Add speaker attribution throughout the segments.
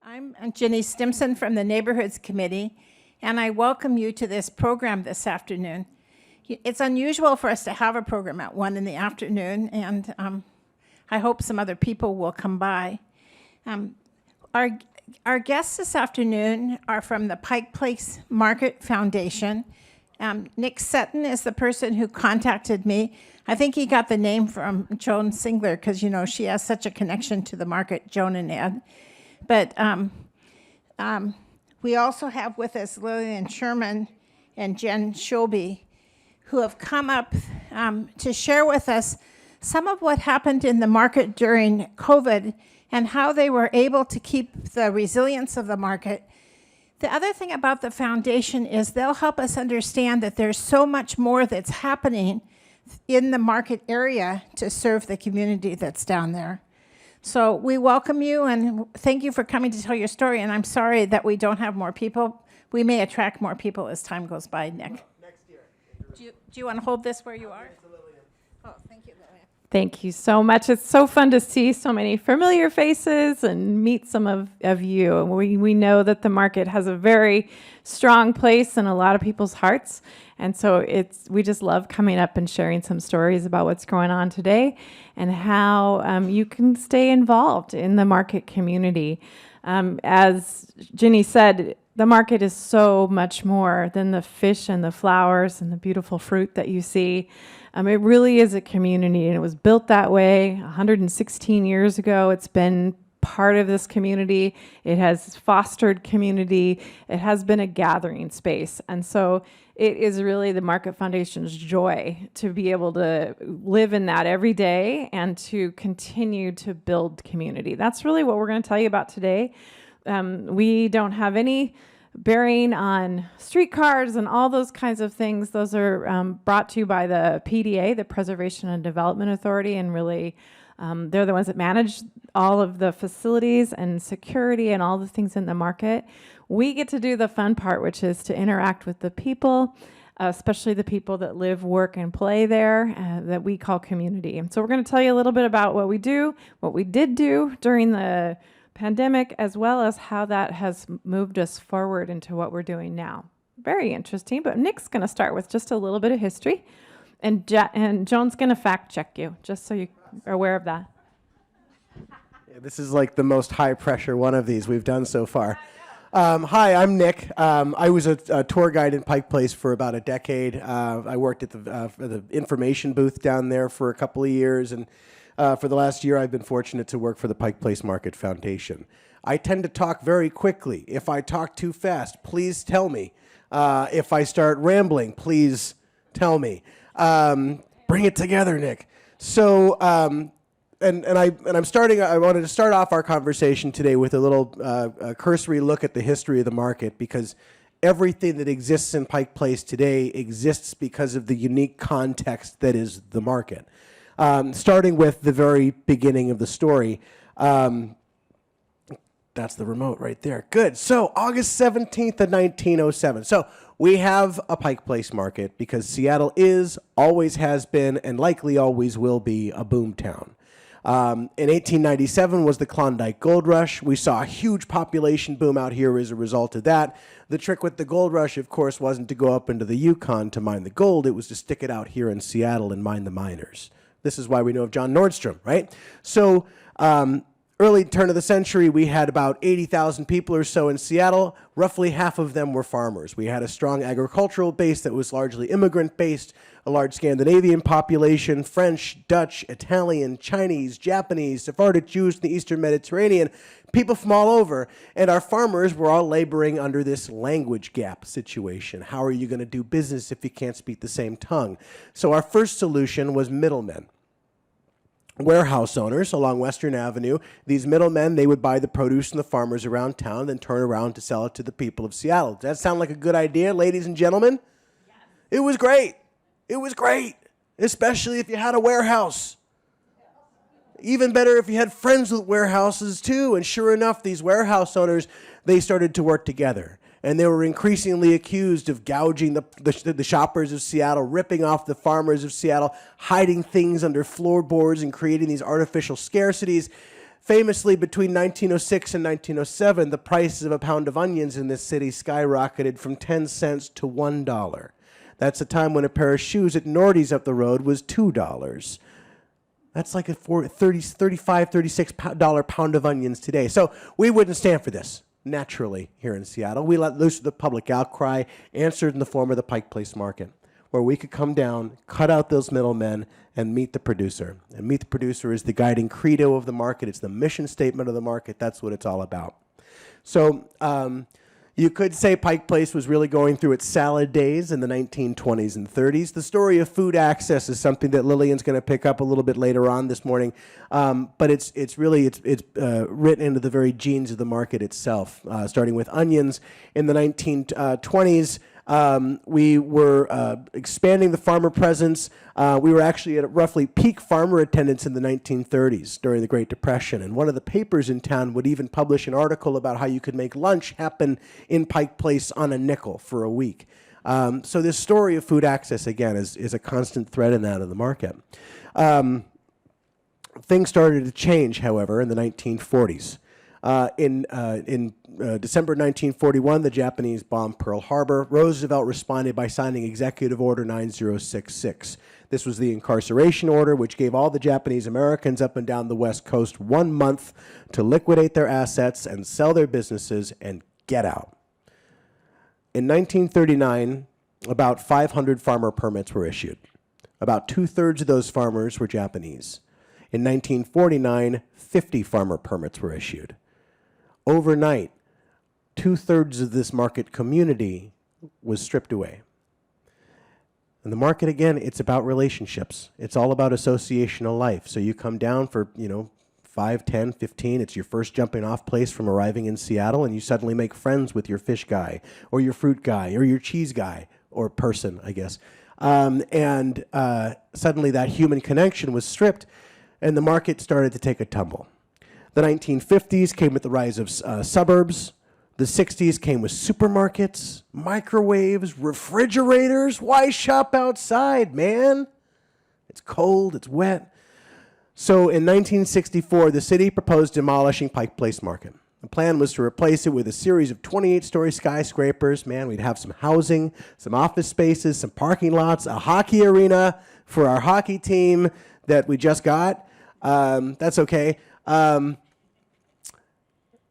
Speaker 1: I'm Jenny Stimson from the Neighborhoods Committee, and I welcome you to this program this afternoon. It's unusual for us to have a program at 1 in the afternoon, and I hope some other people will come by. Our guests this afternoon are from the Pike Place Market Foundation. Nick Sutton is the person who contacted me. I think he got the name from Joan Singler because, you know, she has such a connection to the market, Joan and Ed. But we also have with us Lillian Sherman and Jen Shelby, who have come up to share with us some of what happened in the market during COVID and how they were able to keep the resilience of the market. The other thing about the foundation is they'll help us understand that there's so much more that's happening in the market area to serve the community that's down there. So we welcome you and thank you for coming to tell your story. And I'm sorry that we don't have more people. We may attract more people as time goes by, Nick.
Speaker 2: Next year.
Speaker 1: Do you want to hold this where you are? Oh, thank you, Lillian.
Speaker 3: Thank you so much. It's so fun to see so many familiar faces and meet some of you. We know that the market has a very strong place in a lot of people's hearts. And so we just love coming up and sharing some stories about what's going on today and how you can stay involved in the market community. As Ginny said, the market is so much more than the fish and the flowers and the beautiful fruit that you see. It really is a community, and it was built that way 116 years ago. It's been part of this community. It has fostered community. It has been a gathering space. And so it is really the Market Foundation's joy to be able to live in that every day and to continue to build community. That's really what we're going to tell you about today. We don't have any bearing on streetcars and all those kinds of things. Those are brought to you by the PDA, the Preservation and Development Authority, and really they're the ones that manage all of the facilities and security and all the things in the market. We get to do the fun part, which is to interact with the people, especially the people that live, work, and play there that we call community. And so we're going to tell you a little bit about what we do, what we did do during the pandemic, as well as how that has moved us forward into what we're doing now. Very interesting, but Nick's going to start with just a little bit of history, and Joan's going to fact check you, just so you are aware of that.
Speaker 2: Yeah, this is like the most high pressure one of these we've done so far. Hi, I'm Nick. I was a tour guide in Pike Place for about a decade. I worked at the information booth down there for a couple of years, and for the last year, I've been fortunate to work for the Pike Place Market Foundation. I tend to talk very quickly. If I talk too fast, please tell me. If I start rambling, please tell me. Bring it together, Nick. So, I wanted to start off our conversation today with a little cursory look at the history of the market, because everything that exists in Pike Place today exists because of the unique context that is the market. Starting with the very beginning of the story. That's the remote right there. Good. So August 17th of 1907. So we have a Pike Place market because Seattle is, always has been, and likely always will be a boom town. In 1897 was the Klondike Gold Rush. We saw a huge population boom out here as a result of that. The trick with the gold rush, of course, wasn't to go up into the Yukon to mine the gold. It was to stick it out here in Seattle and mine the miners. This is why we know of John Nordstrom, right? So early turn of the century, we had about 80,000 people or so in Seattle. Roughly half of them were farmers. We had a strong agricultural base that was largely immigrant-based, a large Scandinavian population, French, Dutch, Italian, Chinese, Japanese, Sephardic Jews in the Eastern Mediterranean, people from all over. And our farmers were all laboring under this language gap situation. How are you going to do business if you can't speak the same tongue? So our first solution was middlemen. Warehouse owners along Western Avenue. These middlemen, they would buy the produce from the farmers around town, then turn around to sell it to the people of Seattle. Does that sound like a good idea, ladies and gentlemen? Yes. It was great. It was great, especially if you had a warehouse. Even better if you had friends with warehouses too. And sure enough, these warehouse owners, they started to work together. And they were increasingly accused of gouging the shoppers of Seattle, ripping off the farmers of Seattle, hiding things under floorboards and creating these artificial scarcities. Famously, between 1906 and 1907, the prices of a pound of onions in this city skyrocketed from 10 cents to $1. That's a time when a pair of shoes at Nordy's up the road was $2. That's like a $35, $36 pound of onions today. So we wouldn't stand for this, naturally, here in Seattle. We let loose the public outcry, answered in the form of the Pike Place Market, where we could come down, cut out those middlemen, and meet the producer. And meet the producer is the guiding credo of the market. It's the mission statement of the market. That's what it's all about. So you could say Pike Place was really going through its salad days in the 1920s and 30s. The story of food access is something that Lillian's going to pick up a little bit later on this morning, but it's written into the very genes of the market itself. Starting with onions in the 1920s, we were expanding the farmer presence. We were actually at roughly peak farmer attendance in the 1930s during the Great Depression. And one of the papers in town would even publish an article about how you could make lunch happen in Pike Place on a nickel for a week. So this story of food access, again, is a constant thread in that of the market. Things started to change, however, in the 1940s. In December 1941, the Japanese bombed Pearl Harbor. Roosevelt responded by signing Executive Order 9066. This was the incarceration order, which gave all the Japanese Americans up and down the West Coast 1 month to liquidate their assets and sell their businesses and get out. In 1939, about 500 farmer permits were issued. About 2/3 of those farmers were Japanese. In 1949, 50 farmer permits were issued. Overnight, 2/3 of this market community was stripped away. And the market, again, it's about relationships. It's all about associational life. So you come down for, 5, 10, 15. It's your first jumping off place from arriving in Seattle, and you suddenly make friends with your fish guy or your fruit guy or your cheese guy or person, I guess. Suddenly that human connection was stripped, and the market started to take a tumble. The 1950s came with the rise of suburbs. The 60s came with supermarkets, microwaves, refrigerators. Why shop outside, man? It's cold, it's wet. So in 1964, the city proposed demolishing Pike Place Market. The plan was to replace it with a series of 28-story skyscrapers. Man, we'd have some housing, some office spaces, some parking lots, a hockey arena for our hockey team that we just got. That's okay.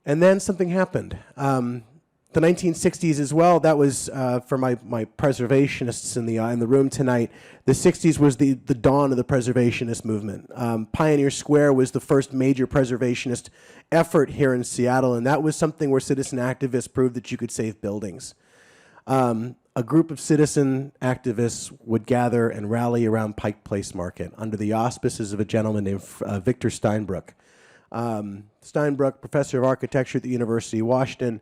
Speaker 2: And then something happened. The 1960s as well, that was, for my preservationists in the room tonight, the 60s was the dawn of the preservationist movement. Pioneer Square was the first major preservationist effort here in Seattle, and that was something where citizen activists proved that you could save buildings. A group of citizen activists would gather and rally around Pike Place Market under the auspices of a gentleman named Victor Steinbrueck. Steinbrueck, professor of architecture at the University of Washington,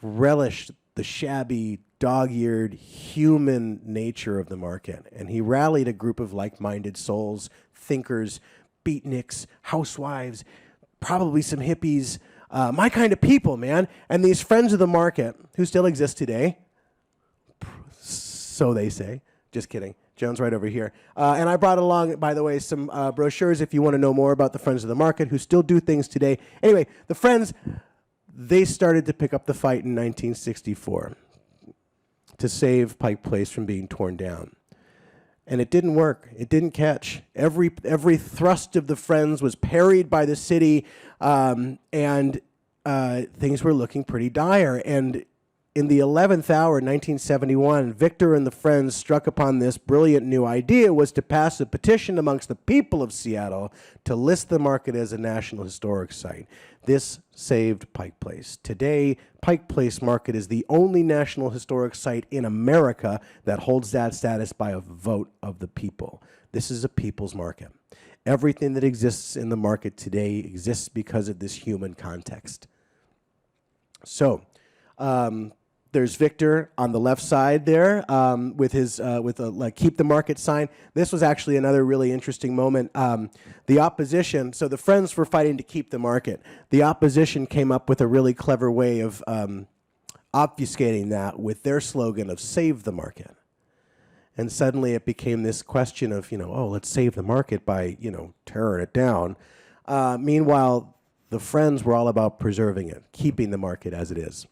Speaker 2: relished the shabby, dog-eared, human nature of the market. And he rallied a group of like-minded souls, thinkers, beatniks, housewives, probably some hippies, my kind of people, man. And these friends of the market, who still exist today, so they say. Just kidding. Joan's right over here. And I brought along, by the way, some brochures if you want to know more about the Friends of the Market, who still do things today. Anyway, the Friends, they started to pick up the fight in 1964 to save Pike Place from being torn down. And it didn't work. It didn't catch. Every thrust of the Friends was parried by the city, and things were looking pretty dire. And in the 11th hour, 1971, Victor and the Friends struck upon this brilliant new idea, was to pass a petition amongst the people of Seattle to list the market as a National Historic Site. This saved Pike Place. Today, Pike Place Market is the only National Historic Site in America that holds that status by a vote of the people. This is a people's market. Everything that exists in the market today exists because of this human context. So, there's Victor on the left side there with his "Keep the Market" sign. This was actually another really interesting moment. The opposition, so the Friends were fighting to keep the market. The opposition came up with a really clever way of obfuscating that with their slogan of "Save the Market." And suddenly it became this question of, let's save the market by, tearing it down. Meanwhile, the Friends were all about preserving it, keeping the market as it is.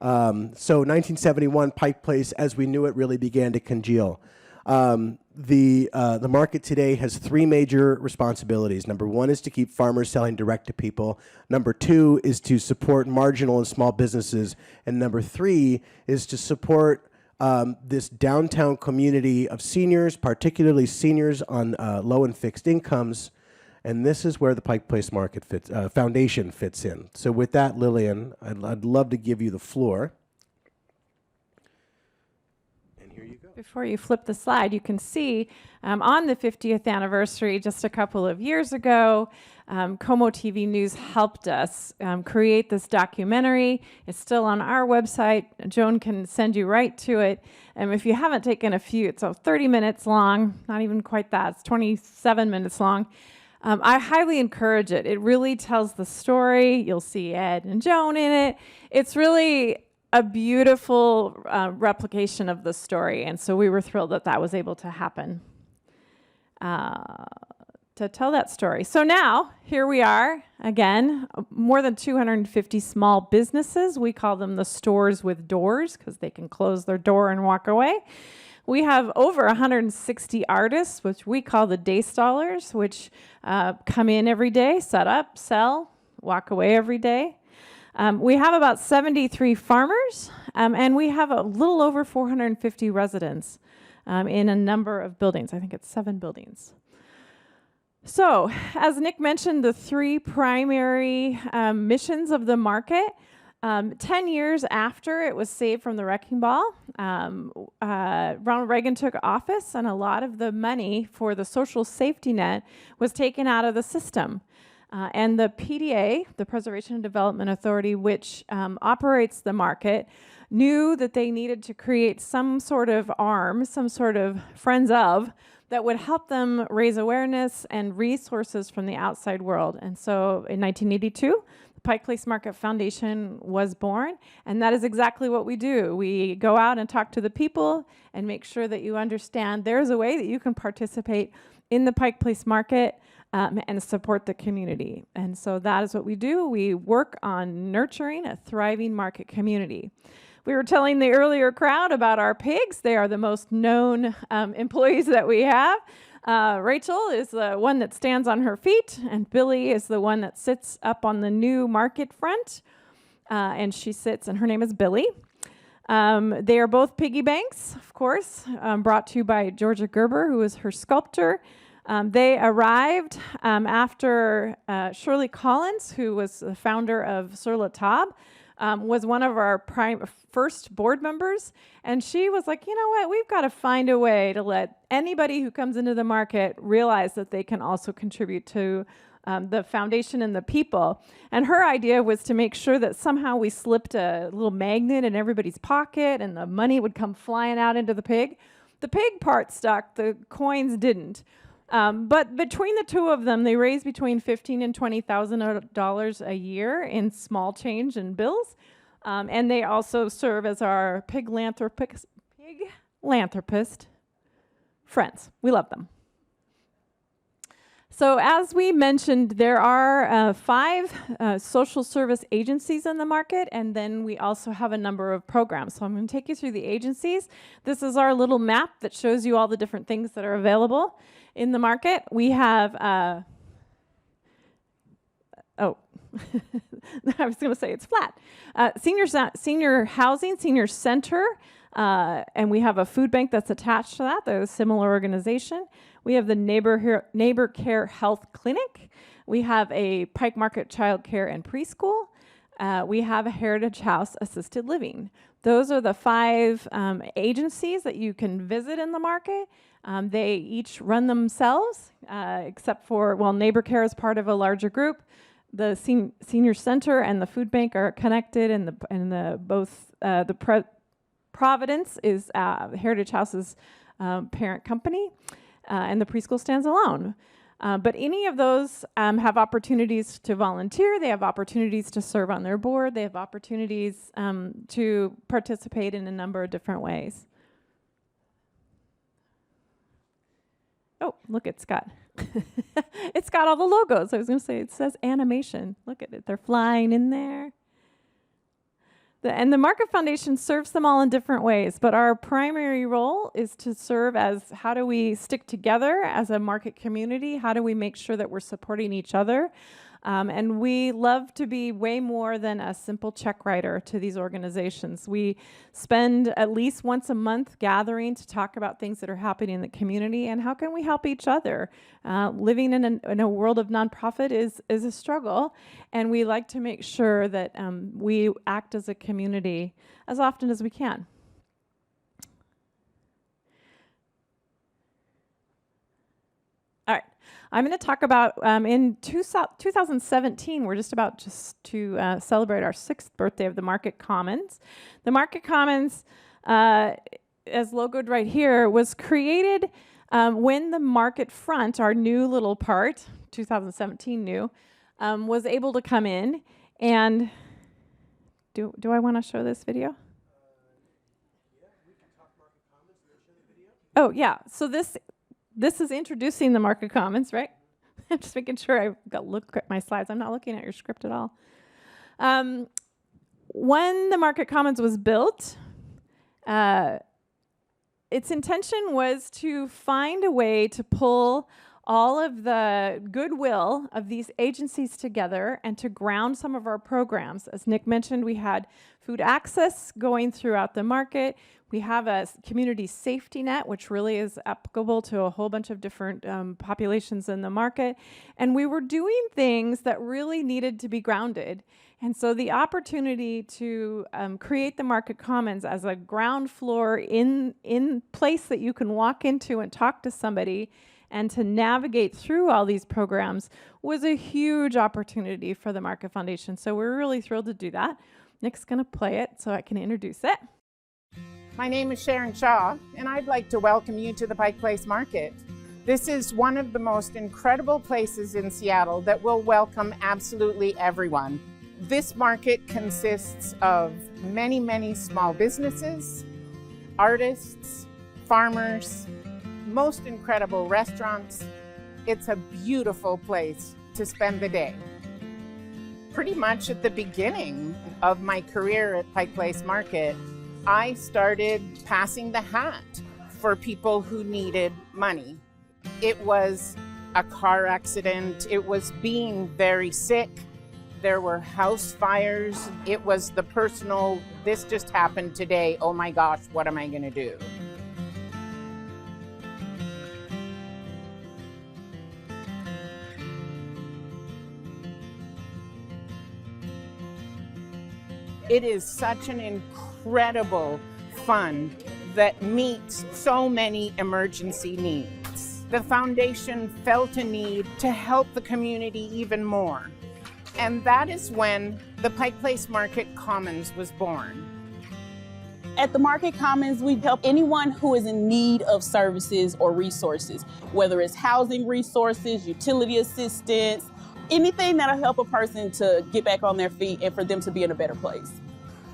Speaker 2: So 1971, Pike Place, as we knew it, really began to congeal. The market today has three major responsibilities. Number one is to keep farmers selling direct to people. Number two is to support marginal and small businesses. And number three is to support this downtown community of seniors, particularly seniors on low and fixed incomes. And this is where the Pike Place Market Foundation fits in. So with that, Lillian, I'd love to give you the floor. And here you go.
Speaker 3: Before you flip the slide, you can see on the 50th anniversary, just a couple of years ago, Como TV News helped us create this documentary. It's still on our website. Joan can send you right to it. If you haven't taken a few, it's 30 minutes long, not even quite that, it's 27 minutes long. I highly encourage it. It really tells the story. You'll see Ed and Joan in it. It's really a beautiful replication of the story. And so we were thrilled that that was able to happen to tell that story. So now, here we are, again, more than 250 small businesses. We call them the stores with doors because they can close their door and walk away. We have over 160 artists, which we call the day stallers, which come in every day, set up, sell, walk away every day. We have about 73 farmers, and we have a little over 450 residents in a number of buildings. I think it's 7 buildings. So, as Nick mentioned, the 3 primary missions of the market. 10 years after it was saved from the wrecking ball, Ronald Reagan took office, and a lot of the money for the social safety net was taken out of the system. And the PDA, the Preservation and Development Authority, which operates the market, knew that they needed to create some sort of arm, some sort of friends of, that would help them raise awareness and resources from the outside world. And so in 1982, the Pike Place Market Foundation was born, and that is exactly what we do. We go out and talk to the people and make sure that you understand there's a way that you can participate in the Pike Place Market and support the community. And so that is what we do. We work on nurturing a thriving market community. We were telling the earlier crowd about our pigs. They are the most known employees that we have. Rachel is the one that stands on her feet, and Billy is the one that sits up on the new market front. And she sits, and her name is Billy. They are both piggy banks, of course, brought to you by Georgia Gerber, who is her sculptor. They arrived after Shirley Collins, who was the founder of Sur La Table, was one of our first board members. And she was like, you know what, we've got to find a way to let anybody who comes into the market realize that they can also contribute to the foundation and the people. And her idea was to make sure that somehow we slipped a little magnet in everybody's pocket and the money would come flying out into the pig. The pig part stuck, the coins didn't. But between the two of them, they raise between $15,000 and $20,000 a year in small change and bills. And they also serve as our pig philanthropist friends. We love them. So as we mentioned, there are 5 social service agencies in the market, and then we also have a number of programs. So I'm going to take you through the agencies. This is our little map that shows you all the different things that are available in the market. We have, I was going to say it's flat. Senior housing, senior center, and we have a food bank that's attached to that. They're a similar organization. We have the Neighbor Care Health Clinic. We have a Pike Market Child Care and Preschool. We have a Heritage House Assisted Living. Those are the 5 agencies that you can visit in the market. They each run themselves, except for, well, Neighbor Care is part of a larger group. The senior center and the food bank are connected, and the Providence is Heritage House's parent company, and the preschool stands alone. But any of those have opportunities to volunteer. They have opportunities to serve on their board. They have opportunities to participate in a number of different ways. Oh, look at Scott. It's got all the logos. I was going to say, it says animation. Look at it. They're flying in there. And the Market Foundation serves them all in different ways, but our primary role is to serve as how do we stick together as a market community? How do we make sure that we're supporting each other? And we love to be way more than a simple check writer to these organizations. We spend at least once a month gathering to talk about things that are happening in the community and how can we help each other. Living in a world of nonprofit is a struggle, and we like to make sure that we act as a community as often as we can. All right. I'm going to talk about in 2017, we're just about to celebrate our 6th birthday of the Market Commons. The Market Commons, as logoed right here, was created when the Market Front, our new little part, 2017 new, was able to come in. And do I want to show this video?
Speaker 2: Yeah, we can talk Market Commons and then show the video.
Speaker 3: Oh, yeah. So this is introducing the Market Commons, right? I'm just making sure I look at my slides. I'm not looking at your script at all. When the Market Commons was built, its intention was to find a way to pull all of the goodwill of these agencies together and to ground some of our programs. As Nick mentioned, we had food access going throughout the market. We have a community safety net, which really is applicable to a whole bunch of different populations in the market. And we were doing things that really needed to be grounded. And so the opportunity to create the Market Commons as a ground floor in place that you can walk into and talk to somebody and to navigate through all these programs was a huge opportunity for the Market Foundation. So we're really thrilled to do that. Nick's going to play it so I can introduce it.
Speaker 4: My name is Sharon Shaw, and I'd like to welcome you to the Pike Place Market. This is one of the most incredible places in Seattle that will welcome absolutely everyone. This market consists of many, many small businesses, artists, farmers, most incredible restaurants. It's a beautiful place to spend the day. Pretty much at the beginning of my career at Pike Place Market, I started passing the hat for people who needed money. It was a car accident. It was being very sick. There were house fires. It was the personal, this just happened today. Oh my gosh, what am I going to do? It is such an incredible fund that meets so many emergency needs. The foundation felt a need to help the community even more. And that is when the Pike Place Market Commons was born.
Speaker 5: At the Market Commons, we help anyone who is in need of services or resources, whether it's housing resources, utility assistance, anything that'll help a person to get back on their feet and for them to be in a better place.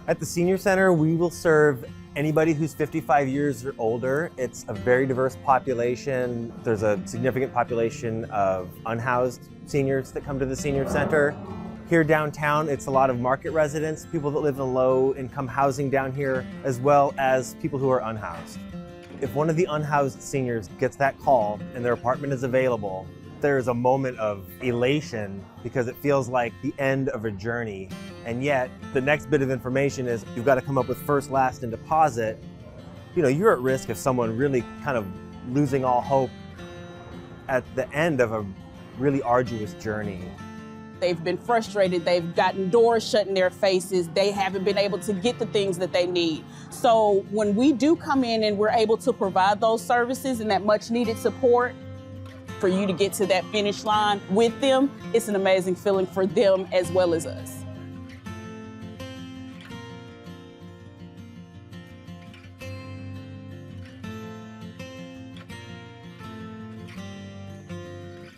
Speaker 6: At the Senior Center, we will serve anybody who's 55 years or older. It's a very diverse population. There's a significant population of unhoused seniors that come to the Senior Center. Here downtown, it's a lot of market residents, people that live in low-income housing down here, as well as people who are unhoused. If one of the unhoused seniors gets that call and their apartment is available, there's a moment of elation because it feels like the end of a journey. And yet, the next bit of information is you've got to come up with first, last, and deposit. You know, you're at risk of someone really kind of losing all hope at the end of a really arduous journey.
Speaker 5: They've been frustrated, they've gotten doors shut in their faces, they haven't been able to get the things that they need. So when we do come in and we're able to provide those services and that much needed support, for you to get to that finish line with them, it's an amazing feeling for them as well as us.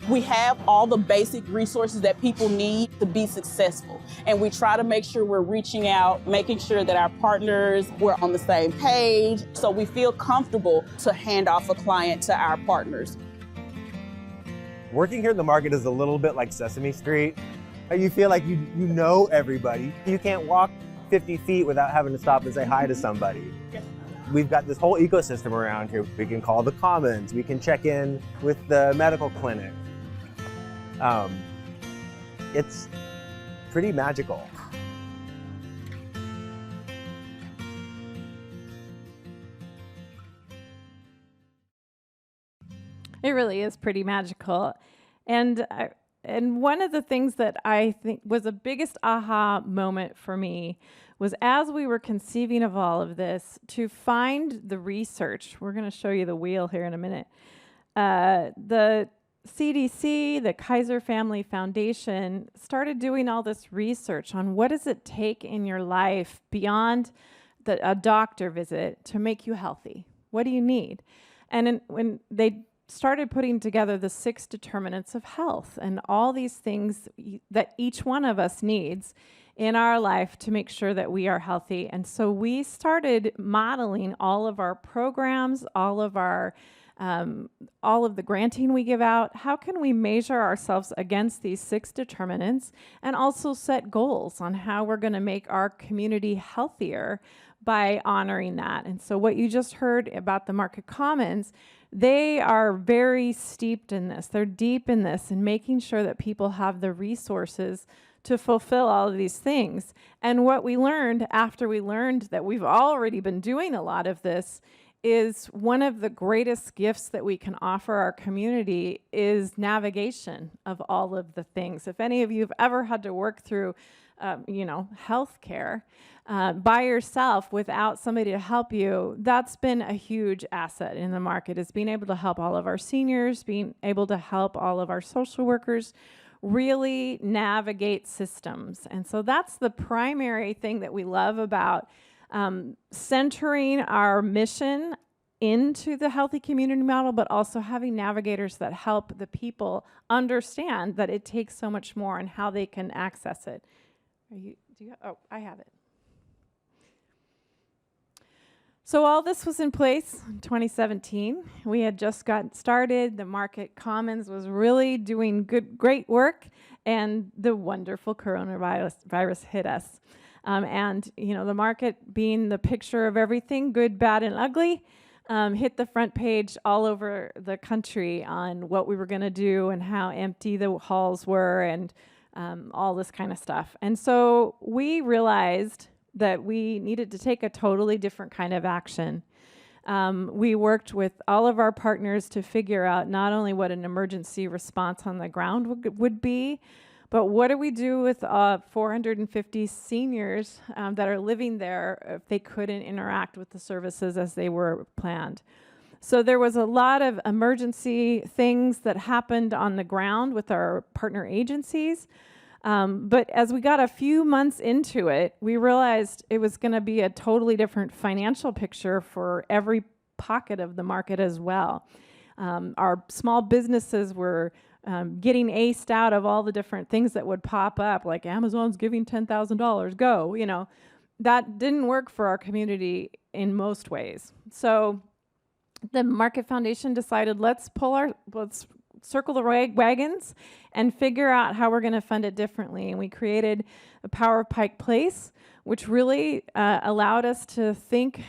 Speaker 5: We have all the basic resources that people need to be successful. And we try to make sure we're reaching out, making sure that our partners, we're on the same page, so we feel comfortable to hand off a client to our partners.
Speaker 6: Working here in the market is a little bit like Sesame Street. You feel like you know everybody. You can't walk 50 feet without having to stop and say hi to somebody. We've got this whole ecosystem around here. We can call the Commons. We can check in with the medical clinic. It's pretty magical.
Speaker 3: It really is pretty magical. And one of the things that I think was the biggest aha moment for me was as we were conceiving of all of this, to find the research. We're going to show you the wheel here in a minute. The CDC, the Kaiser Family Foundation, started doing all this research on what does it take in your life beyond a doctor visit to make you healthy? What do you need? And when they started putting together the 6 determinants of health and all these things that each one of us needs in our life to make sure that we are healthy. And so we started modeling all of our programs, all of the granting we give out. How can we measure ourselves against these 6 determinants and also set goals on how we're going to make our community healthier by honoring that? And so what you just heard about the Market Commons, they are very steeped in this. They're deep in this and making sure that people have the resources to fulfill all of these things. And what we learned after we learned that we've already been doing a lot of this is one of the greatest gifts that we can offer our community is navigation of all of the things. If any of you have ever had to work through healthcare by yourself without somebody to help you, that's been a huge asset in the market, is being able to help all of our seniors, being able to help all of our social workers really navigate systems. And so that's the primary thing that we love about centering our mission into the healthy community model, but also having navigators that help the people understand that it takes so much more and how they can access it. I have it. So all this was in place in 2017. We had just gotten started. The Market Commons was really doing great work, and the wonderful coronavirus hit us. And the market, being the picture of everything, good, bad, and ugly, hit the front page all over the country on what we were going to do and how empty the halls were and all this kind of stuff. And so we realized that we needed to take a totally different kind of action. We worked with all of our partners to figure out not only what an emergency response on the ground would be, but what do we do with 450 seniors that are living there if they couldn't interact with the services as they were planned? So there was a lot of emergency things that happened on the ground with our partner agencies. But as we got a few months into it, we realized it was going to be a totally different financial picture for every pocket of the market as well. Our small businesses were getting aced out of all the different things that would pop up, like Amazon's giving $10,000, go, That didn't work for our community in most ways. So the Market Foundation decided, let's circle the wagons and figure out how we're going to fund it differently. And we created the Power of Pike Place, which really allowed us to think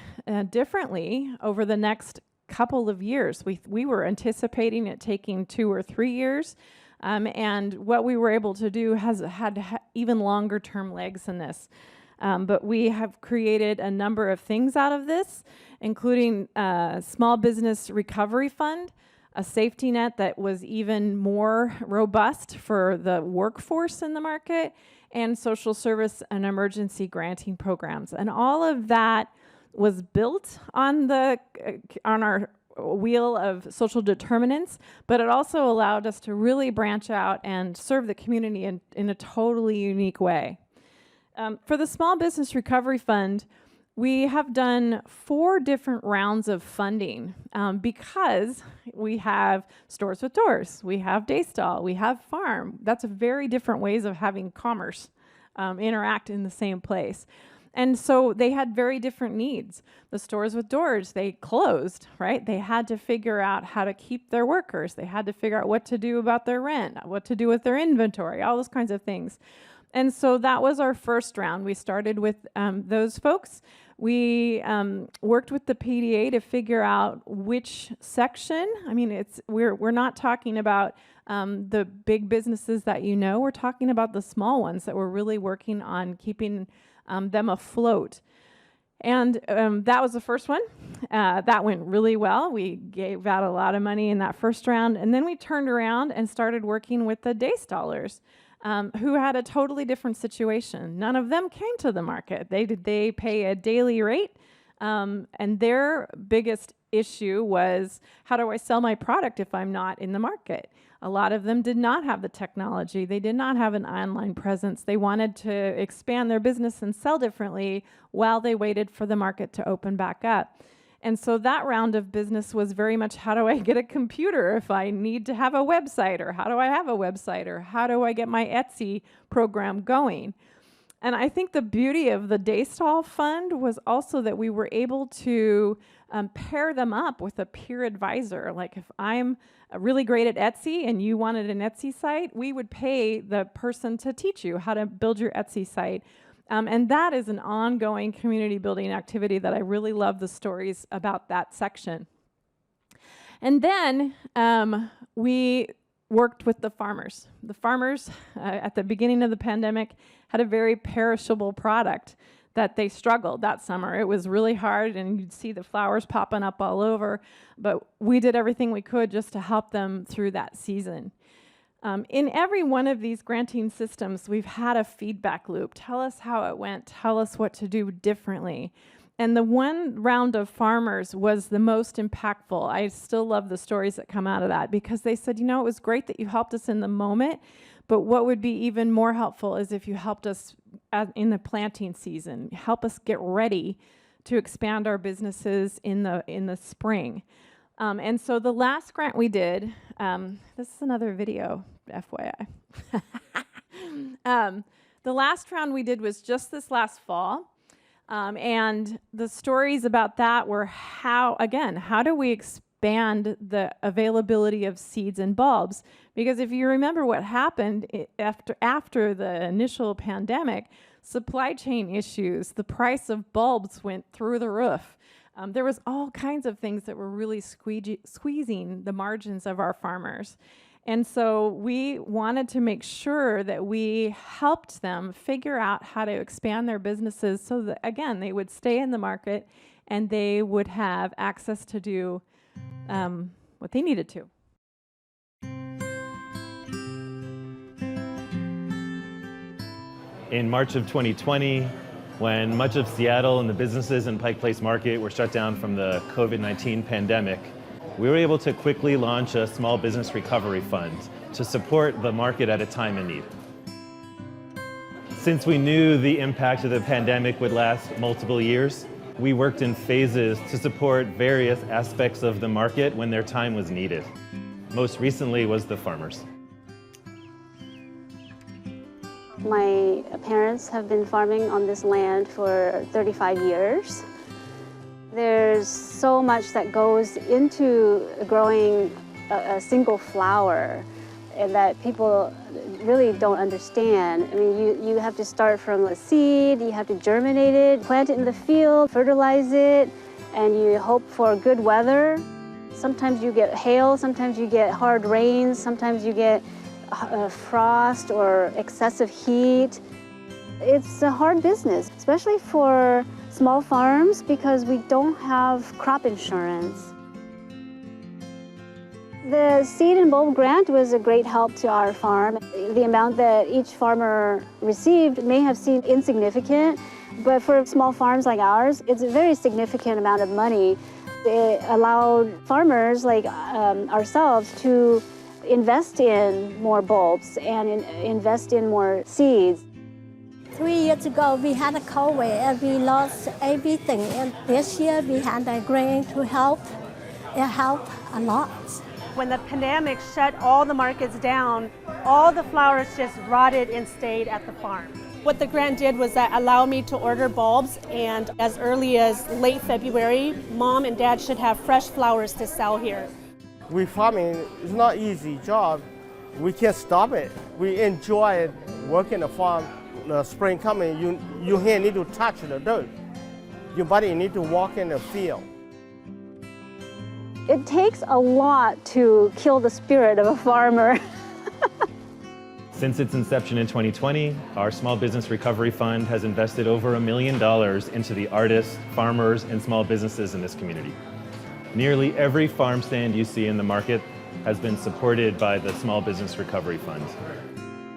Speaker 3: differently over the next couple of years. We were anticipating it taking 2 or 3 years, and what we were able to do has had even longer term legs than this. But we have created a number of things out of this, including a small business recovery fund, a safety net that was even more robust for the workforce in the market, and social service and emergency granting programs. And all of that was built on our wheel of social determinants, but it also allowed us to really branch out and serve the community in a totally unique way. For the Small Business Recovery Fund, we have done 4 different rounds of funding because we have stores with doors, we have day stall, we have farm. That's very different ways of having commerce interact in the same place. And so they had very different needs. The stores with doors, they closed, right? They had to figure out how to keep their workers. They had to figure out what to do about their rent, what to do with their inventory, all those kinds of things. And so that was our first round. We started with those folks. We worked with the PDA to figure out which section. I mean, we're not talking about the big businesses that you know. We're talking about the small ones that were really working on keeping them afloat. And that was the first one. That went really well. We gave out a lot of money in that first round. And then we turned around and started working with the day stallers, who had a totally different situation. None of them came to the market. They pay a daily rate. And their biggest issue was, how do I sell my product if I'm not in the market? A lot of them did not have the technology. They did not have an online presence. They wanted to expand their business and sell differently while they waited for the market to open back up. And so that round of business was very much, how do I get a computer if I need to have a website, or how do I have a website, or how do I get my Etsy program going? And I think the beauty of the Day Stall Fund was also that we were able to pair them up with a peer advisor. Like if I'm really great at Etsy and you wanted an Etsy site, we would pay the person to teach you how to build your Etsy site. And that is an ongoing community building activity that I really love the stories about that section. And then we worked with the farmers. The farmers at the beginning of the pandemic had a very perishable product that they struggled that summer. It was really hard, and you'd see the flowers popping up all over, but we did everything we could just to help them through that season. In every one of these granting systems, we've had a feedback loop. Tell us how it went. Tell us what to do differently. And the one round of farmers was the most impactful. I still love the stories that come out of that, because they said, you know, it was great that you helped us in the moment, but what would be even more helpful is if you helped us in the planting season, help us get ready to expand our businesses in the spring. And so the last grant we did, this is another video, FYI. The last round we did was just this last fall. And the stories about that were how do we expand the availability of seeds and bulbs? Because if you remember what happened after the initial pandemic, supply chain issues, the price of bulbs went through the roof. There was all kinds of things that were really squeezing the margins of our farmers. And so we wanted to make sure that we helped them figure out how to expand their businesses so that, again, they would stay in the market and they would have access to do what they needed to.
Speaker 7: In March of 2020, when much of Seattle and the businesses in Pike Place Market were shut down from the COVID-19 pandemic, we were able to quickly launch a small business recovery fund to support the market at a time in need. Since we knew the impact of the pandemic would last multiple years, we worked in phases to support various aspects of the market when their time was needed. Most recently was the farmers.
Speaker 8: My parents have been farming on this land for 35 years. There's so much that goes into growing a single flower and that people really don't understand. I mean, you have to start from a seed, you have to germinate it, plant it in the field, fertilize it, and you hope for good weather. Sometimes you get hail, sometimes you get hard rains, sometimes you get frost or excessive heat. It's a hard business, especially for small farms, because we don't have crop insurance. The seed and bulb grant was a great help to our farm. The amount that each farmer received may have seemed insignificant, but for small farms like ours, it's a very significant amount of money. It allowed farmers like ourselves to invest in more bulbs and invest in more seeds.
Speaker 9: 3 years ago, we had a COVID and we lost everything. And this year, we had a grant to help. It helped a lot.
Speaker 10: When the pandemic shut all the markets down, all the flowers just rotted and stayed at the farm. What the grant did was that allow me to order bulbs, and as early as late February, Mom and Dad should have fresh flowers to sell here.
Speaker 11: We farming is not easy job. We can't stop it. We enjoy working the farm. The spring coming, your hand need to touch the dirt. Your body need to walk in the field.
Speaker 8: It takes a lot to kill the spirit of a farmer.
Speaker 7: Since its inception in 2020, our Small Business Recovery Fund has invested over $1 million into the artists, farmers, and small businesses in this community. Nearly every farm stand you see in the market has been supported by the Small Business Recovery Fund.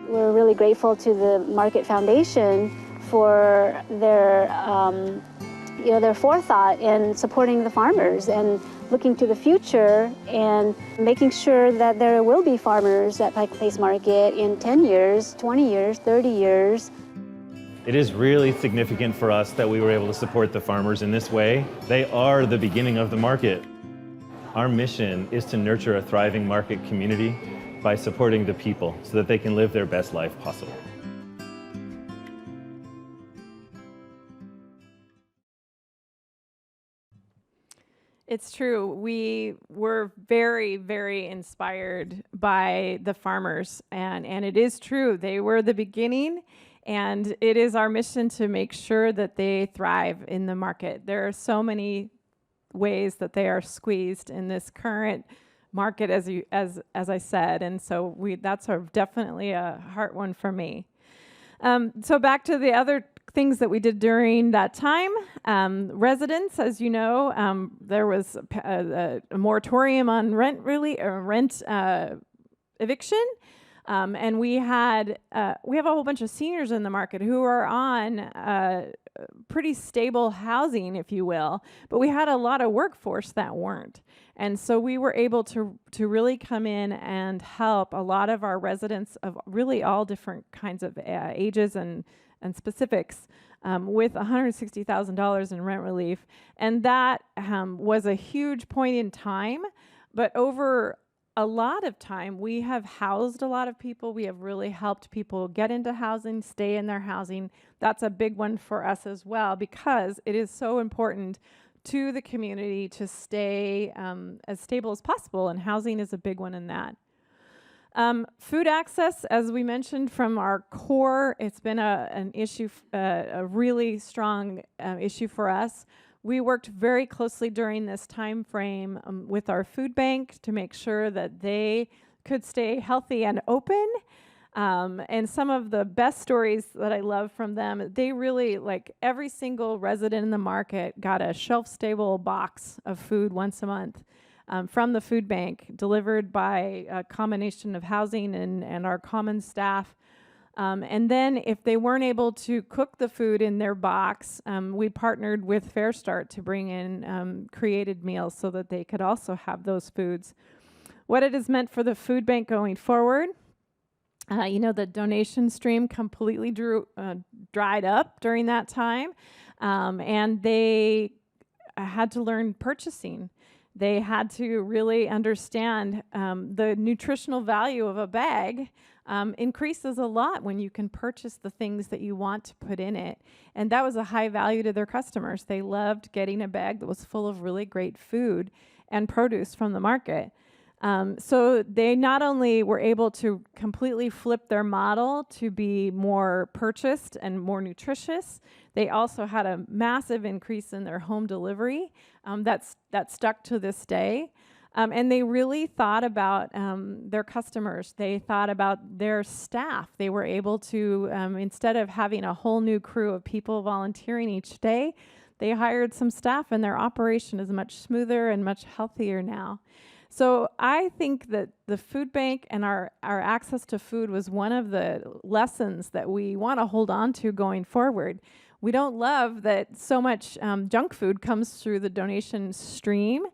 Speaker 8: We're really grateful to the Market Foundation for their forethought in supporting the farmers and looking to the future and making sure that there will be farmers at Pike Place Market in 10 years, 20 years, 30 years.
Speaker 7: It is really significant for us that we were able to support the farmers in this way. They are the beginning of the market. Our mission is to nurture a thriving market community by supporting the people so that they can live their best life possible.
Speaker 3: It's true. We were very, very inspired by the farmers, and it is true. They were the beginning, and it is our mission to make sure that they thrive in the market. There are so many ways that they are squeezed in this current market, as I said, and so that's definitely a heart one for me. So back to the other things that we did during that time. Residents, as you know, there was a moratorium on rent eviction, and we have a whole bunch of seniors in the market who are on pretty stable housing, if you will, but we had a lot of workforce that weren't. And so we were able to really come in and help a lot of our residents of really all different kinds of ages and specifics with $160,000 in rent relief. And that was a huge point in time, but over a lot of time, we have housed a lot of people. We have really helped people get into housing, stay in their housing. That's a big one for us as well, because it is so important to the community to stay as stable as possible, and housing is a big one in that. Food access, as we mentioned from our core, it's been an issue, a really strong issue for us. We worked very closely during this time frame with our food bank to make sure that they could stay healthy and open. And some of the best stories that I love from them, they really, like, every single resident in the market got a shelf-stable box of food once a month from the food bank, delivered by a combination of housing and our common staff. And then if they weren't able to cook the food in their box, we partnered with Fair Start to bring in created meals so that they could also have those foods. What it has meant for the food bank going forward, the donation stream completely dried up during that time, and they had to learn purchasing. They had to really understand the nutritional value of a bag increases a lot when you can purchase the things that you want to put in it. And that was a high value to their customers. They loved getting a bag that was full of really great food and produce from the market. So they not only were able to completely flip their model to be more purchased and more nutritious, they also had a massive increase in their home delivery that stuck to this day. And they really thought about their customers. They thought about their staff. They were able to, instead of having a whole new crew of people volunteering each day, they hired some staff, and their operation is much smoother and much healthier now. So I think that the food bank and our access to food was one of the lessons that we want to hold on to going forward. We don't love that so much junk food comes through the donation stream,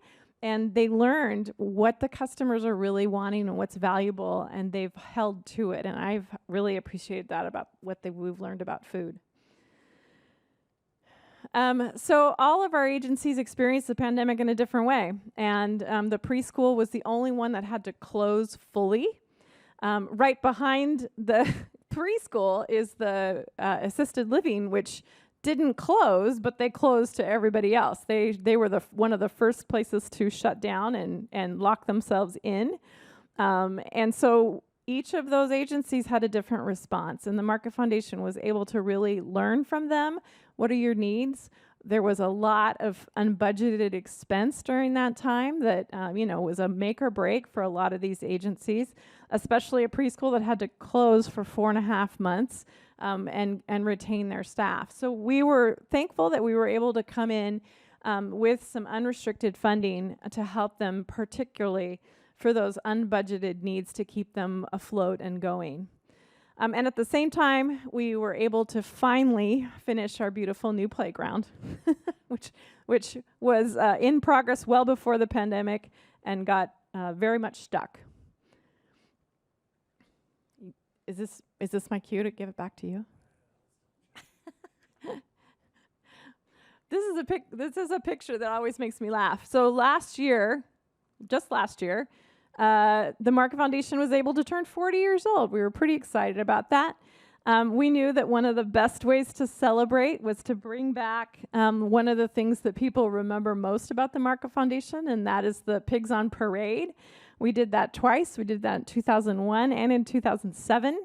Speaker 3: and they learned what the customers are really wanting and what's valuable, and they've held to it. And I've really appreciated that about what we've learned about food. So all of our agencies experienced the pandemic in a different way, and the preschool was the only one that had to close fully. Right behind the preschool is the assisted living, which didn't close, but they closed to everybody else. They were one of the first places to shut down and lock themselves in. And so each of those agencies had a different response, and the Market Foundation was able to really learn from them. What are your needs? There was a lot of unbudgeted expense during that time that was a make or break for a lot of these agencies, especially a preschool that had to close for 4.5 months and retain their staff. So we were thankful that we were able to come in with some unrestricted funding to help them, particularly for those unbudgeted needs to keep them afloat and going. And at the same time, we were able to finally finish our beautiful new playground, which was in progress well before the pandemic and got very much stuck. Is this my cue to give it back to you? This is a picture that always makes me laugh. So just last year, the Market Foundation was able to turn 40 years old. We were pretty excited about that. We knew that one of the best ways to celebrate was to bring back one of the things that people remember most about the Market Foundation, and that is the Pigs on Parade. We did that twice. We did that in 2001 and in 2007.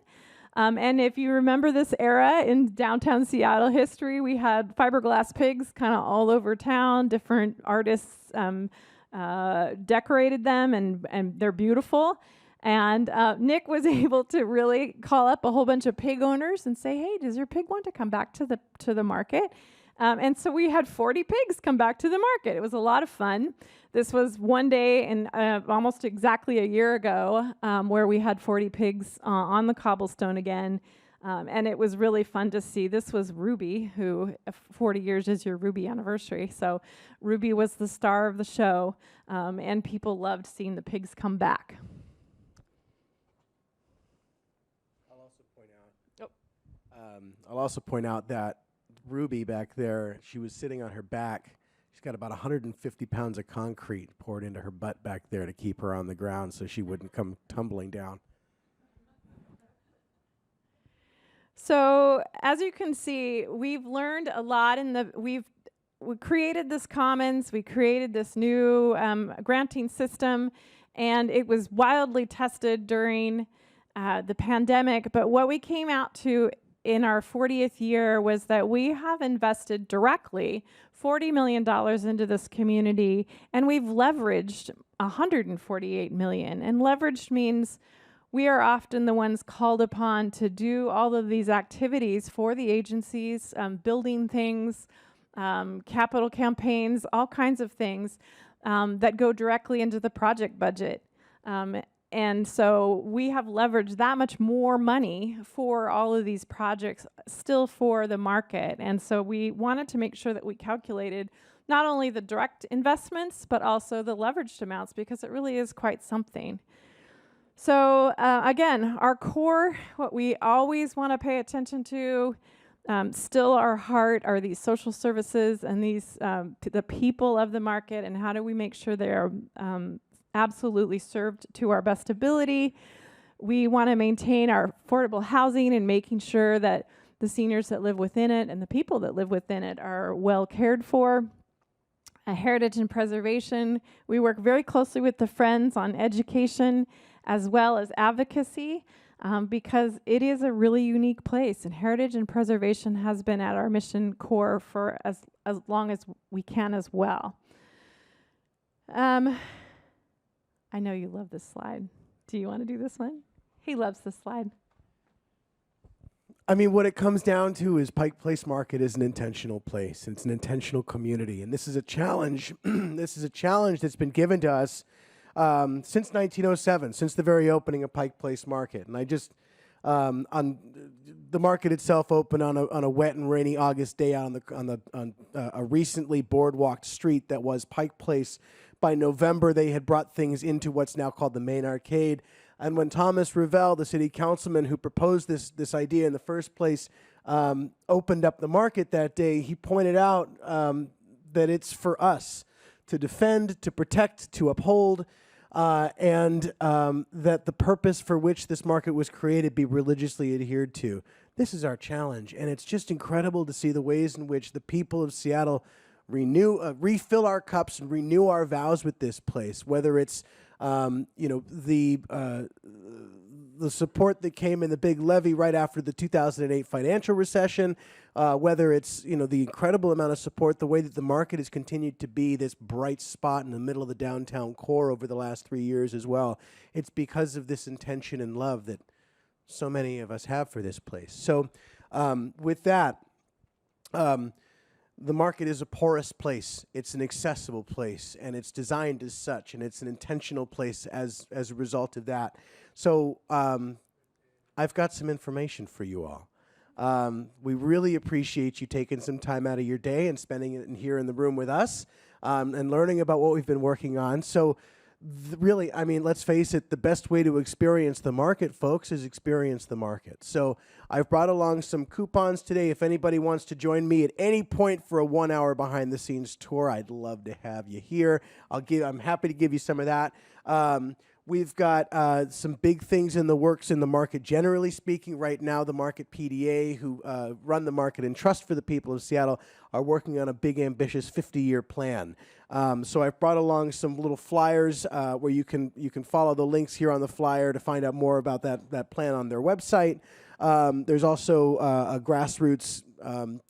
Speaker 3: And if you remember this era in downtown Seattle history, we had fiberglass pigs kind of all over town. Different artists decorated them, and they're beautiful. And Nick was able to really call up a whole bunch of pig owners and say, hey, does your pig want to come back to the market? And so we had 40 pigs come back to the market. It was a lot of fun. This was one day and almost exactly a year ago where we had 40 pigs on the cobblestone again. And it was really fun to see. This was Ruby, who 40 years is your Ruby anniversary. So Ruby was the star of the show, and people loved seeing the pigs come back.
Speaker 2: I'll also point out that Ruby back there, she was sitting on her back. She's got about 150 pounds of concrete poured into her butt back there to keep her on the ground so she wouldn't come tumbling down.
Speaker 3: So as you can see, we've learned a lot we created this commons, we created this new granting system, and it was wildly tested during the pandemic. But what we came out to in our 40th year was that we have invested directly $40 million into this community, and we've leveraged $148 million. And leveraged means we are often the ones called upon to do all of these activities for the agencies, building things, capital campaigns, all kinds of things that go directly into the project budget. And so we have leveraged that much more money for all of these projects still for the market. And so we wanted to make sure that we calculated not only the direct investments, but also the leveraged amounts, because it really is quite something. So again, our core, what we always want to pay attention to, still our heart, are these social services and these the people of the market, and how do we make sure they are absolutely served to our best ability. We want to maintain our affordable housing and making sure that the seniors that live within it and the people that live within it are well cared for. Heritage and preservation. We work very closely with the Friends on education as well as advocacy because it is a really unique place, and heritage and preservation has been at our mission core for as long as we can as well. I know you love this slide. Do you want to do this one? He loves this slide.
Speaker 2: I mean, what it comes down to is Pike Place Market is an intentional place. It's an intentional community. And this is a challenge. This is a challenge that's been given to us since 1907, since the very opening of Pike Place Market. And I just, on the market itself opened on a wet and rainy August day out on a recently boardwalked street that was Pike Place. By November, they had brought things into what's now called the main arcade. And when Thomas Revelle, the city councilman who proposed this idea in the first place, opened up the market that day, he pointed out that it's for us to defend, to protect, to uphold. and that the purpose for which this market was created be religiously adhered to. This is our challenge, and it's just incredible to see the ways in which the people of Seattle refill our cups and renew our vows with this place. Whether it's the support that came in the big levy right after the 2008 financial recession, whether it's the incredible amount of support, the way that the market has continued to be this bright spot in the middle of the downtown core over the last 3 years as well. It's because of this intention and love that so many of us have for this place. So with that, the market is a porous place. It's an accessible place, and it's designed as such, and it's an intentional place as a result of that. So I've got some information for you all. We really appreciate you taking some time out of your day and spending it here in the room with us and learning about what we've been working on. So really, I mean, let's face it, the best way to experience the market, folks, is experience the market. So I've brought along some coupons today. If anybody wants to join me at any point for a 1-hour behind-the-scenes tour, I'd love to have you here. I'm happy to give you some of that. We've got some big things in the works in the market, generally speaking. Right now, the market PDA, who run the market and trust for the people of Seattle, are working on a big, ambitious 50-year plan. So I've brought along some little flyers where you can follow the links here on the flyer to find out more about that plan on their website. There's also a grassroots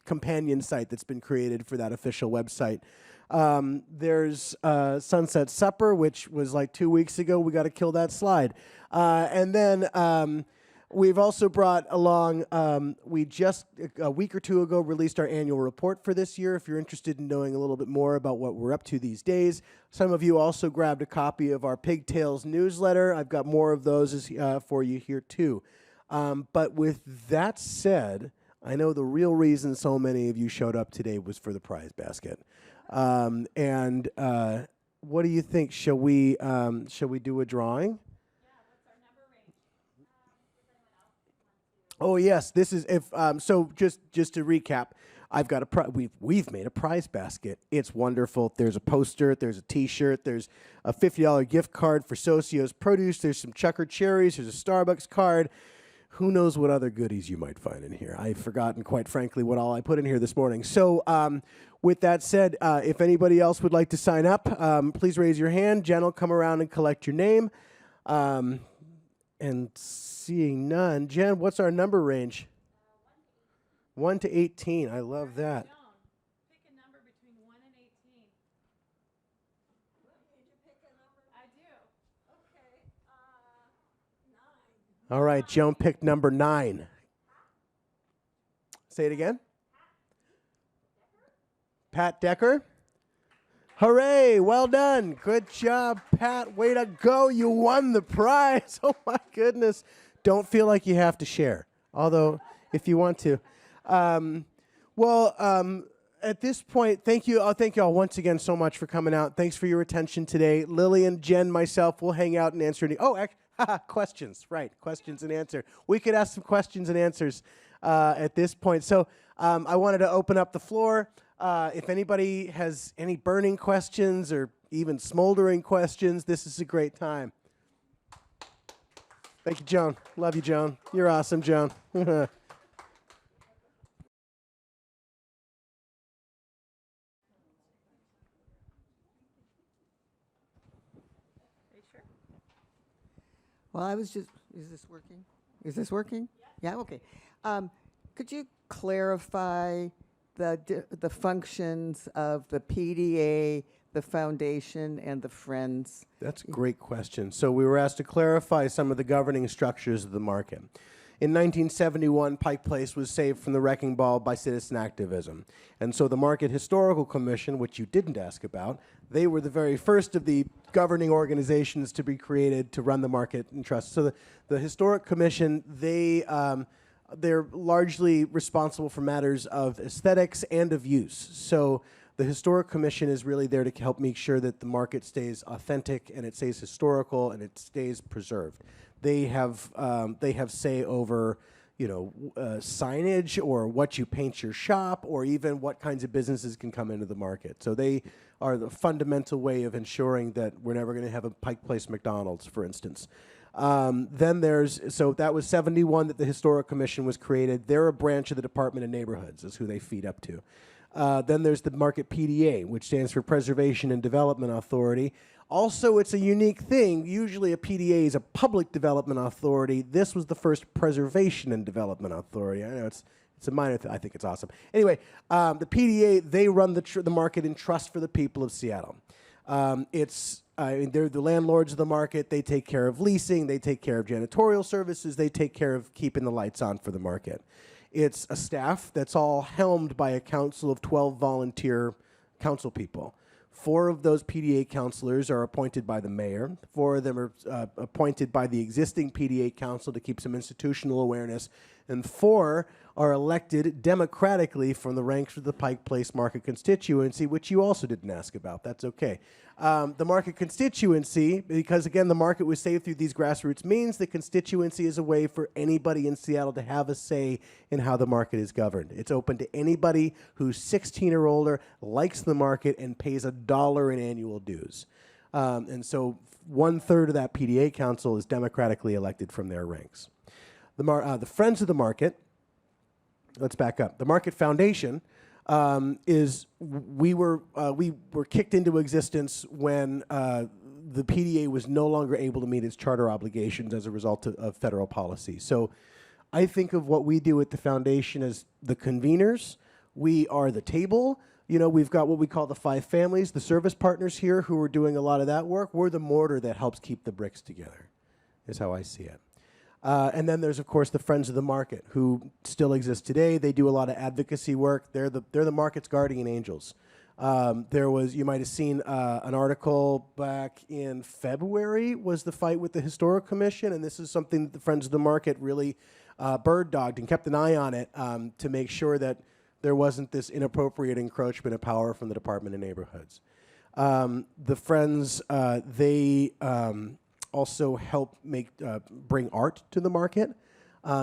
Speaker 2: companion site that's been created for that official website. There's Sunset Supper, which was like 2 weeks ago. We got to kill that slide. And then we've also brought along, we just a week or two ago released our annual report for this year. If you're interested in knowing a little bit more about what we're up to these days. Some of you also grabbed a copy of our Pigtails newsletter. I've got more of those for you here too. But with that said, I know the real reason so many of you showed up today was for the prize basket. And what do you think? Shall we do a drawing? Oh yes, this is so. Just to recap, I've got we've made a prize basket. It's wonderful. There's a poster. There's a T-shirt. There's a $50 gift card for Socio's Produce. There's some Chucker cherries. There's a Starbucks card. Who knows what other goodies you might find in here? I've forgotten, quite frankly, what all I put in here this morning. So with that said, if anybody else would like to sign up, please raise your hand. Jen will come around and collect your name. And seeing none. Jen, what's our number range? 1 to 18. I love that.
Speaker 3: Pick a number between 1 and 18. Did you pick a number? I do. Okay. 9.
Speaker 2: All right, Joan picked number 9. Say it again. Pat Decker. Hooray, well done. Good job, Pat. Way to go. You won the prize. Oh, my goodness. Don't feel like you have to share, although if you want to. At this point, thank you all once again so much for coming out. Thanks for your attention today. Lillian, Jen, myself, will hang out and answer any. Questions. Right, questions and answer. We could ask some questions and answers at this point. So I wanted to open up the floor. If anybody has any burning questions or even smoldering questions, this is a great time. Thank you, Joan. Love you, Joan. You're awesome, Joan.
Speaker 12: Well, is this working? Is this working? Yeah, okay. Could you clarify the functions of the PDA, the foundation, and the Friends?
Speaker 2: That's a great question. So we were asked to clarify some of the governing structures of the market. In 1971, Pike Place was saved from the wrecking ball by citizen activism. And so the Market Historical Commission, which you didn't ask about, they were the very first of the governing organizations to be created to run the market and trust. So the Historic Commission, they're largely responsible for matters of aesthetics and of use. So the Historic Commission is really there to help make sure that the market stays authentic and it stays historical and it stays preserved. They have say over, signage or what you paint your shop or even what kinds of businesses can come into the market. So they are the fundamental way of ensuring that we're never going to have a Pike Place McDonald's, for instance. So that was 71 that the Historic Commission was created. They're a branch of the Department of Neighborhoods is who they feed up to. Then there's the Market PDA, which stands for Preservation and Development Authority. Also, it's a unique thing. Usually a PDA is a public development authority. This was the first Preservation and Development Authority. I know it's a minor I think it's awesome. Anyway, the PDA, they run the market in trust for the people of Seattle. They're the landlords of the market. They take care of leasing. They take care of janitorial services. They take care of keeping the lights on for the market. It's a staff that's all helmed by a council of 12 volunteer council people. 4 of those PDA counselors are appointed by the mayor. 4 of them are appointed by the existing PDA council to keep some institutional awareness. And 4 are elected democratically from the ranks of the Pike Place Market constituency, which you also didn't ask about. That's okay. The market constituency, because again, the market was saved through these grassroots means, the constituency is a way for anybody in Seattle to have a say in how the market is governed. It's open to anybody who's 16 or older, likes the market, and pays $1 in annual dues. And so 1/3 of that PDA council is democratically elected from their ranks. The Friends of the Market, let's back up. The Market Foundation we were kicked into existence when the PDA was no longer able to meet its charter obligations as a result of federal policy. So I think of what we do at the foundation as the conveners. We are the table. We've got what we call the 5 families, the service partners here who are doing a lot of that work. We're the mortar that helps keep the bricks together, is how I see it. And then there's, of course, the Friends of the Market, who still exist today. They do a lot of advocacy work. They're the market's guardian angels. You might have seen an article back in February was the fight with the Historic Commission, and this is something that the Friends of the Market really bird-dogged and kept an eye on it to make sure that there wasn't this inappropriate encroachment of power from the Department of Neighborhoods. The Friends, they also help bring art to the market.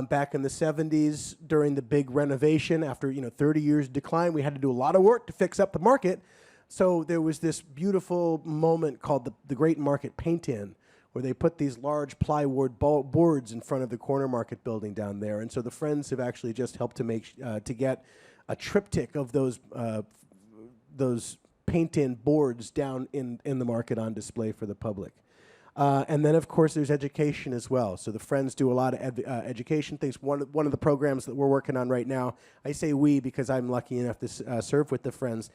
Speaker 2: Back in the 70s, during the big renovation, after 30 years decline, we had to do a lot of work to fix up the market. So there was this beautiful moment called the Great Market Paint-In, where they put these large plywood boards in front of the corner market building down there. And so the Friends have actually just helped to get a triptych of those paint-in boards down in the market on display for the public. And then, of course, there's education as well. So the Friends do a lot of education things. One of the programs that we're working on right now, I say we because I'm lucky enough to serve with the Friends,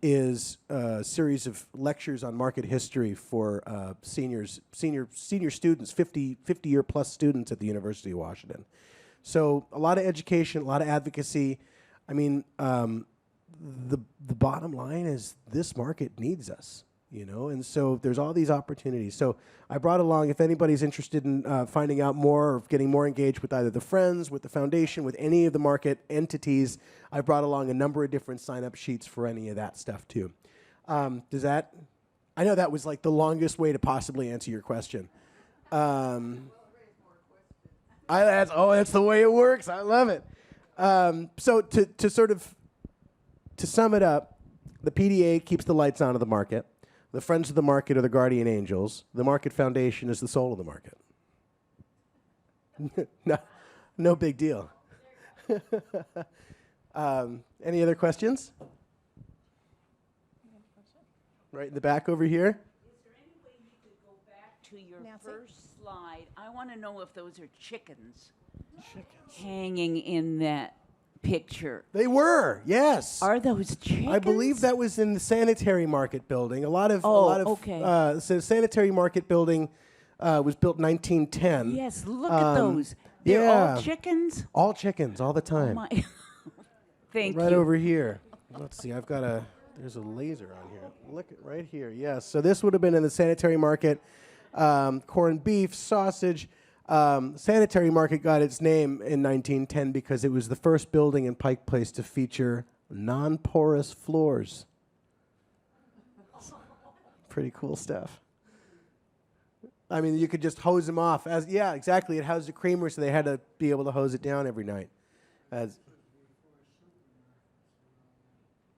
Speaker 2: is a series of lectures on market history for senior students, 50-year plus students at the University of Washington. So a lot of education, a lot of advocacy. I mean, the bottom line is this market needs us. And so there's all these opportunities. So I brought along, if anybody's interested in finding out more or getting more engaged with either the Friends, with the foundation, with any of the market entities, I brought along a number of different sign-up sheets for any of that stuff too. I know that was like the longest way to possibly answer your question. That's the way it works. I love it. So to sum it up, the PDA keeps the lights on of the market. The Friends of the Market are the guardian angels. The Market Foundation is the soul of the market. No big deal. Any other questions? Right in the back over here.
Speaker 13: Is there any way you could go back to your first slide? I want to know if those are chickens hanging in that picture.
Speaker 2: They were, yes.
Speaker 13: Are those chickens?
Speaker 2: I believe that was in the sanitary market building. The sanitary market building was built in 1910.
Speaker 13: Yes, look at those. They're all chickens?
Speaker 2: All chickens, all the time.
Speaker 13: Oh my. Thank you.
Speaker 2: Right over here. Let's see, there's a laser on here. Look at right here, yes. So this would have been in the sanitary market. Corned beef, sausage. Sanitary Market got its name in 1910 because it was the first building in Pike Place to feature non-porous floors. Pretty cool stuff. I mean, you could just hose them off. Yeah, exactly. It housed the creamer, so they had to be able to hose it down every night.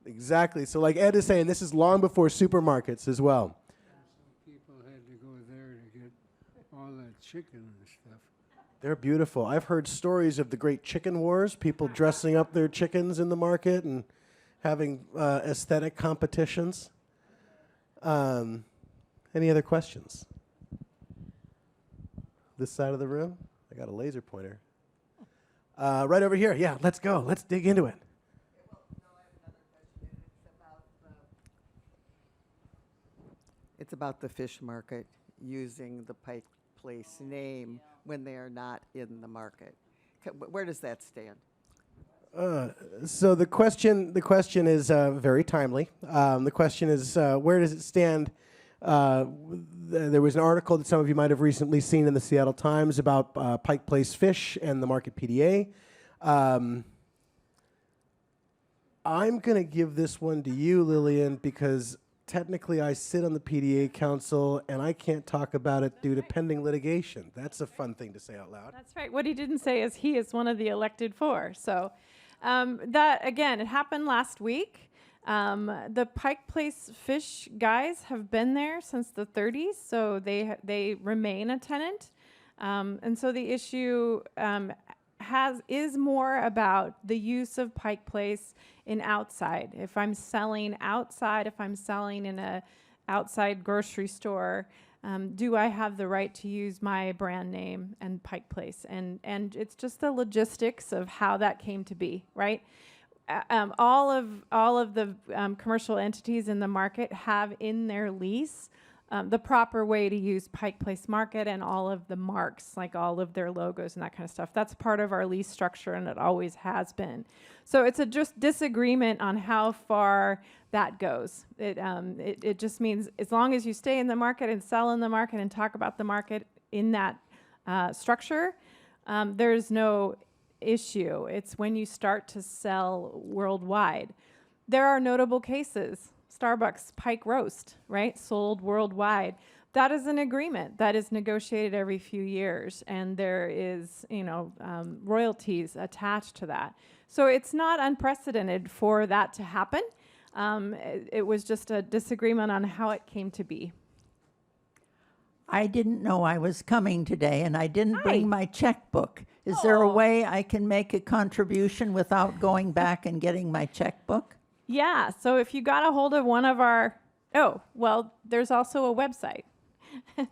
Speaker 2: Exactly. So like Ed is saying, this is long before supermarkets as well.
Speaker 14: People had to go there to get all that chicken and stuff.
Speaker 2: They're beautiful. I've heard stories of the great chicken wars, people dressing up their chickens in the market and having aesthetic competitions. Any other questions? This side of the room? I got a laser pointer. Right over here. Yeah, let's go. Let's dig into it.
Speaker 12: It's about the fish market using the Pike Place name when they are not in the market. Where does that stand?
Speaker 2: So the question is very timely. The question is, where does it stand? There was an article that some of you might have recently seen in the Seattle Times about Pike Place Fish and the Market PDA. I'm going to give this one to you, Lillian, because technically I sit on the PDA council and I can't talk about it due to pending litigation. That's a fun thing to say out loud.
Speaker 3: That's right. What he didn't say is he is one of the elected four. So that, again, it happened last week. The Pike Place Fish guys have been there since the 30s, so they remain a tenant. And so the issue is more about the use of Pike Place in outside. If I'm selling outside, if I'm selling in a outside grocery store, do I have the right to use my brand name and Pike Place? And it's just the logistics of how that came to be, right? All of the commercial entities in the market have in their lease the proper way to use Pike Place Market and all of the marks, like all of their logos and that kind of stuff. That's part of our lease structure, and it always has been. So it's a just disagreement on how far that goes. It just means as long as you stay in the market and sell in the market and talk about the market in that structure, there's no issue. It's when you start to sell worldwide. There are notable cases. Starbucks Pike Roast, right? Sold worldwide. That is an agreement that is negotiated every few years, and there is, royalties attached to that. So it's not unprecedented for that to happen. It was just a disagreement on how it came to be.
Speaker 15: I didn't know I was coming today, and I didn't bring my checkbook. Is there a way I can make a contribution without going back and getting my checkbook?
Speaker 3: Yeah, so if you got a hold of one of our, there's also a website.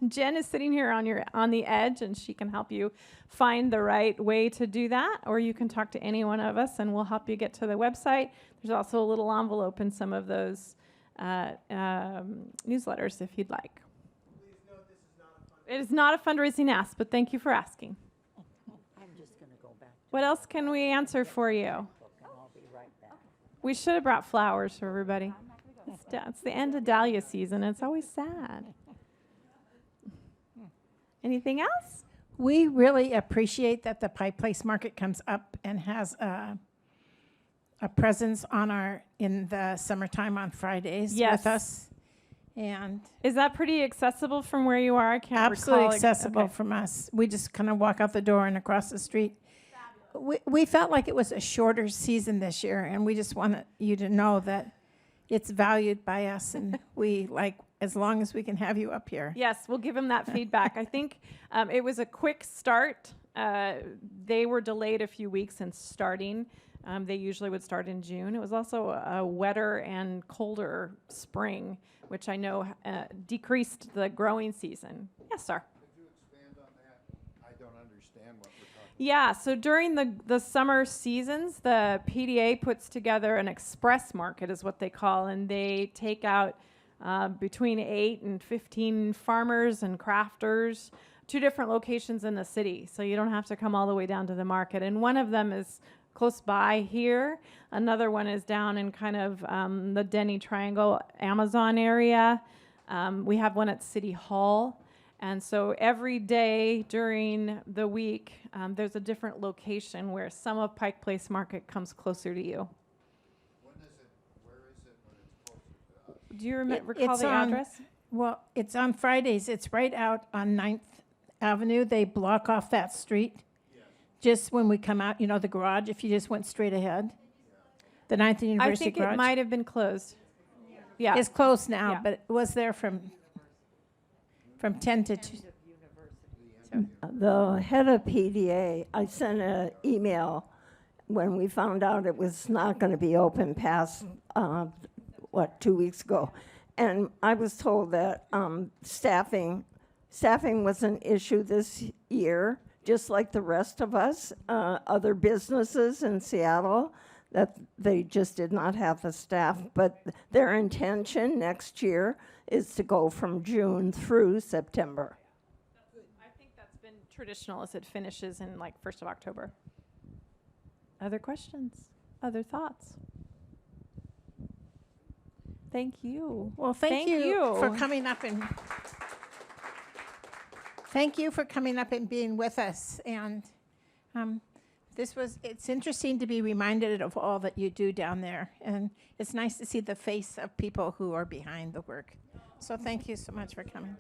Speaker 3: Jen is sitting here on the edge, and she can help you find the right way to do that, or you can talk to any one of us, and we'll help you get to the website. There's also a little envelope in some of those newsletters if you'd like. It is not a fundraising ask, but thank you for asking.
Speaker 15: I'm just going to go back.
Speaker 3: What else can we answer for you? We should have brought flowers for everybody. It's the end of dahlia season. It's always sad. Anything else?
Speaker 1: We really appreciate that the Pike Place Market comes up and has a presence in the summertime on Fridays with us. And
Speaker 3: is that pretty accessible from where you are? I can't
Speaker 1: absolutely
Speaker 3: recall.
Speaker 1: Accessible from us. We just kind of walk out the door and across the street. We felt like it was a shorter season this year, and we just want you to know that it's valued by us, and we like as long as we can have you up here.
Speaker 3: Yes, we'll give them that feedback. I think it was a quick start. They were delayed a few weeks in starting. They usually would start in June. It was also a wetter and colder spring, which I know decreased the growing season. Yes, sir.
Speaker 16: Could you expand on that? I don't understand what we're talking about.
Speaker 3: Yeah, so during the summer seasons, the PDA puts together an express market is what they call, and they take out between 8 and 15 farmers and crafters, 2 different locations in the city, so you don't have to come all the way down to the market. And one of them is close by here. Another one is down in kind of the Denny Triangle, Amazon area. We have one at City Hall. And so every day during the week, there's a different location where some of Pike Place Market comes closer to you.
Speaker 16: When is it? Where is it when it's closer to us?
Speaker 3: Do you recall the address?
Speaker 1: Well, it's on Fridays. It's right out on 9th Avenue. They block off that street. Just when we come out, you know, the garage, if you just went straight ahead. The 9th
Speaker 3: I
Speaker 1: University
Speaker 3: think
Speaker 1: garage.
Speaker 3: it might have been closed. Yeah.
Speaker 1: It's closed now,
Speaker 3: Yeah.
Speaker 1: but it was there from 10 to 2.
Speaker 17: The head of PDA, I sent an email when we found out it was not going to be open past, 2 weeks ago. And I was told that staffing was an issue this year, just like the rest of us, other businesses in Seattle, that they just did not have the staff. But their intention next year is to go from June through September.
Speaker 3: I think that's been traditional as it finishes in like 1st of October. Other questions? Other thoughts? Thank you.
Speaker 1: Well, thank you for coming up and thank you for coming up and being with us. And it's interesting to be reminded of all that you do down there. And it's nice to see the face of people who are behind the work. So thank you so much for coming.